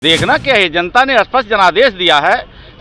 देखना क्या है, जनता ने स्पष्ट जनादेश दिया है।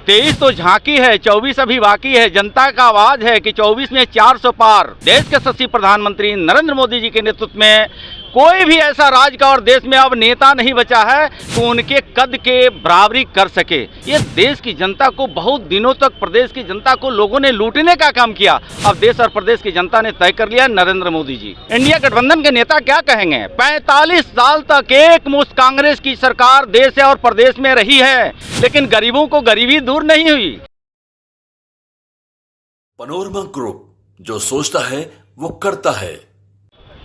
23 तो झांकी है, 24 अभी बाकी है। जनता का आवाज है कि 24 में 400 पार। देश के यशस्वी प्रधानमंत्री नरेंद्र मोदी जी के नेतृत्व में कोई भी ऐसा राज्य का और देश में अब नेता नहीं बचा है तो उनके कद के बराबरी कर सके। ये देश की जनता को बहुत दिनों तक, प्रदेश की जनता को लोगों ने लूटने का काम किया। अब देश और प्रदेश की जनता ने तय कर लिया नरेंद्र मोदी जी। इंडिया गठबंधन के नेता क्या कहेंगे? 45 साल तक एक मुश्त कांग्रेस की सरकार देश और प्रदेश में रही है, लेकिन गरीबों को गरीबी दूर नहीं हुई। पनोरमा ग्रुप, जो सोचता है वो करता है।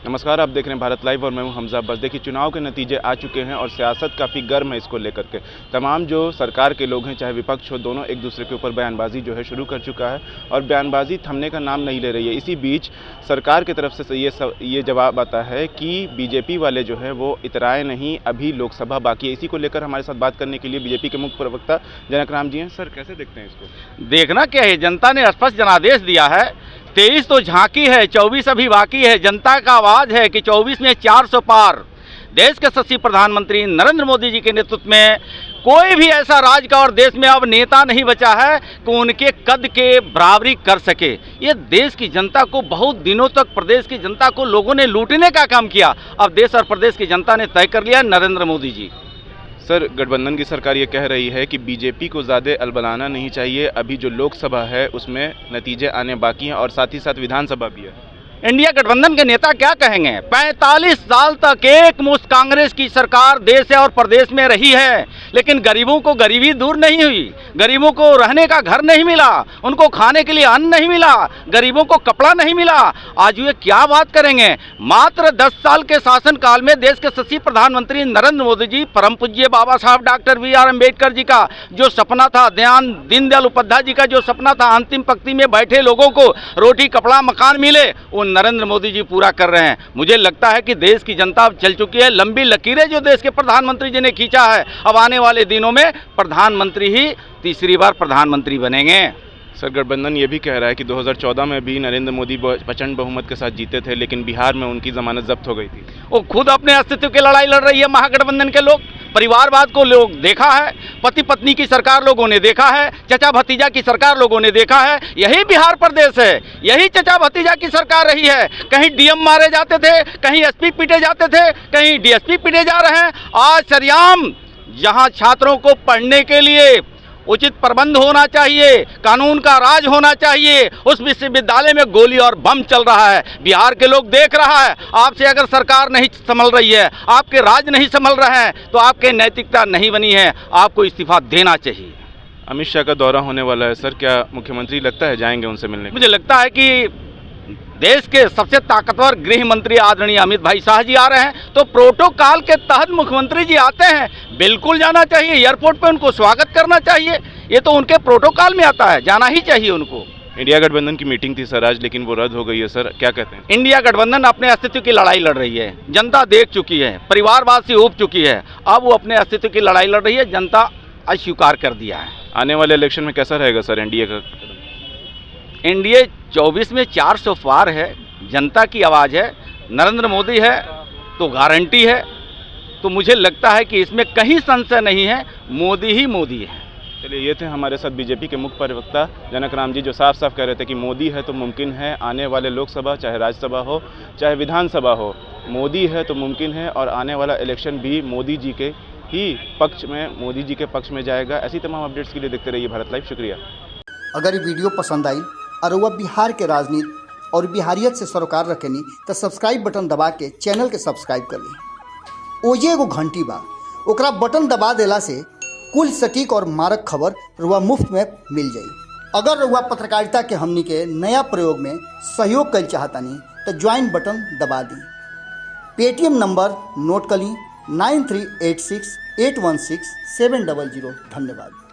नमस्कार, आप देख रहे हैं भारत लाइव और मैं हूं हमजा अब्बास। देखिए, चुनाव के नतीजे आ चुके हैं और सियासत काफ़ी गर्म है इसको लेकर के। तमाम जो सरकार के लोग हैं, चाहे विपक्ष हो, दोनों एक दूसरे के ऊपर बयानबाजी जो है शुरू कर चुका है और बयानबाजी थमने का नाम नहीं ले रही है। इसी बीच सरकार की तरफ से ये जवाब आता है कि बीजेपी वाले जो है वो इतराए नहीं, अभी लोकसभा बाकी है। इसी को लेकर हमारे साथ बात करने के लिए बीजेपी के मुख्य प्रवक्ता जनक राम जी हैं। सर, कैसे देखते हैं इसको? देखना क्या है, जनता ने स्पष्ट जनादेश दिया है। 23 तो झांकी है, 24 अभी बाकी है। जनता का आवाज है कि 24 में 400 पार। देश के यशस्वी प्रधानमंत्री नरेंद्र मोदी जी के नेतृत्व में कोई भी ऐसा राज्य का और देश में अब नेता नहीं बचा है कि उनके कद के बराबरी कर सके। ये देश की जनता को बहुत दिनों तक, प्रदेश की जनता को लोगों ने लूटने का काम किया। अब देश और प्रदेश की जनता ने तय कर लिया नरेंद्र मोदी जी। सर, गठबंधन की सरकार ये कह रही है कि बीजेपी को ज़्यादा अलबलाना नहीं चाहिए। अभी जो लोकसभा है उसमें नतीजे आने बाकी हैं और साथ ही साथ विधानसभा भी है। इंडिया गठबंधन के नेता क्या कहेंगे? 45 साल तक एक मुश्त कांग्रेस की सरकार देश और प्रदेश में रही है, लेकिन गरीबों को गरीबी दूर नहीं हुई। गरीबों को रहने का घर नहीं मिला, उनको खाने के लिए अन्न नहीं मिला, गरीबों को कपड़ा नहीं मिला। आज वे क्या बात करेंगे? मात्र 10 साल के शासनकाल में देश के यशस्वी प्रधानमंत्री नरेंद्र मोदी जी, परम पूज्य बाबा साहब डॉक्टर BR अम्बेडकर जी का जो सपना था, दीनदयाल उपाध्याय जी का जो सपना था, अंतिम पंक्ति में बैठे लोगों को रोटी, कपड़ा, मकान मिले, वो नरेंद्र मोदी जी पूरा कर रहे हैं। मुझे लगता है कि देश की जनता अब चल चुकी है। लंबी लकीरें जो देश के प्रधानमंत्री जी ने खींचा है, अब आने वाले दिनों में प्रधानमंत्री ही तीसरी बार प्रधानमंत्री बनेंगे। सर, गठबंधन ये भी कह रहा है कि 2014 में भी नरेंद्र मोदी प्रचंड बहुमत के साथ जीते थे, लेकिन बिहार में उनकी जमानत जब्त हो गई थी। वो खुद अपने अस्तित्व की लड़ाई लड़ रही है महागठबंधन के लोग। परिवारवाद को लोग देखा है, पति पत्नी की सरकार लोगों ने देखा है, चचा भतीजा की सरकार लोगों ने देखा है। यही बिहार प्रदेश है, यही चचा भतीजा की सरकार रही है। कहीं DM मारे जाते थे, कहीं SP पीटे जाते थे, कहीं DSP पीटे जा रहे हैं। आज सरेआम जहां छात्रों को पढ़ने के लिए उचित प्रबंध होना चाहिए, कानून का राज होना चाहिए, उस विश्वविद्यालय में गोली और बम चल रहा है। बिहार के लोग देख रहा है। आपसे अगर सरकार नहीं संभल रही है, आपके राज नहीं संभल रहे हैं, तो आपके नैतिकता नहीं बनी है, आपको इस्तीफा देना चाहिए। अमित शाह का दौरा होने वाला है। सर, क्या मुख्यमंत्री लगता है जाएंगे उनसे मिलने? मुझे लगता है कि देश के सबसे ताकतवर गृह मंत्री आदरणीय अमित भाई शाह जी आ रहे हैं, तो प्रोटोकॉल के तहत मुख्यमंत्री जी आते हैं, बिल्कुल जाना चाहिए। एयरपोर्ट पे उनको स्वागत करना चाहिए। ये तो उनके प्रोटोकॉल में आता है, जाना ही चाहिए उनको। इंडिया गठबंधन की मीटिंग थी सर आज, लेकिन वो रद्द हो गई है। सर, क्या कहते हैं? इंडिया गठबंधन अपने अस्तित्व की लड़ाई लड़ रही है। जनता देख चुकी है, परिवारवाद से ऊब चुकी है। अब वो अपने अस्तित्व की लड़ाई लड़ रही है, जनता अस्वीकार कर दिया है। आने वाले इलेक्शन में कैसा रहेगा सर एनडीए का? एनडीए 24 में 400 पार है। जनता की आवाज़ है, नरेंद्र मोदी है तो गारंटी है। तो मुझे लगता है कि इसमें कहीं संशय नहीं है, मोदी ही मोदी है। चलिए, ये थे हमारे साथ बीजेपी के मुख्य प्रवक्ता जनक राम जी, जो साफ साफ कह रहे थे कि मोदी है तो मुमकिन है। आने वाले लोकसभा, चाहे राज्यसभा हो, चाहे विधानसभा हो, मोदी है तो मुमकिन है। और आने वाला इलेक्शन भी मोदी जी के ही पक्ष में, मोदी जी के पक्ष में जाएगा। ऐसी तमाम अपडेट्स के लिए देखते रहिए भारत लाइव। शुक्रिया। अगर ये वीडियो पसंद आई और वह बिहार के राजनीति और बिहारियत से सरोकार रखेनी तो सब्सक्राइब बटन दबा के चैनल के सब्सक्राइब कर ली। ओजे एगो घंटी बा, ओकरा बटन दबा देला से कुल सटीक और मारक खबर रुआ मुफ्त में मिल जाई। अगर रुआ पत्रकारिता के हमनी के नया प्रयोग में सहयोग कर चाहतानी तो ज्वाइन बटन दबा दी। पेटीएम नंबर नोट कर ली 9386 816 700। धन्यवाद।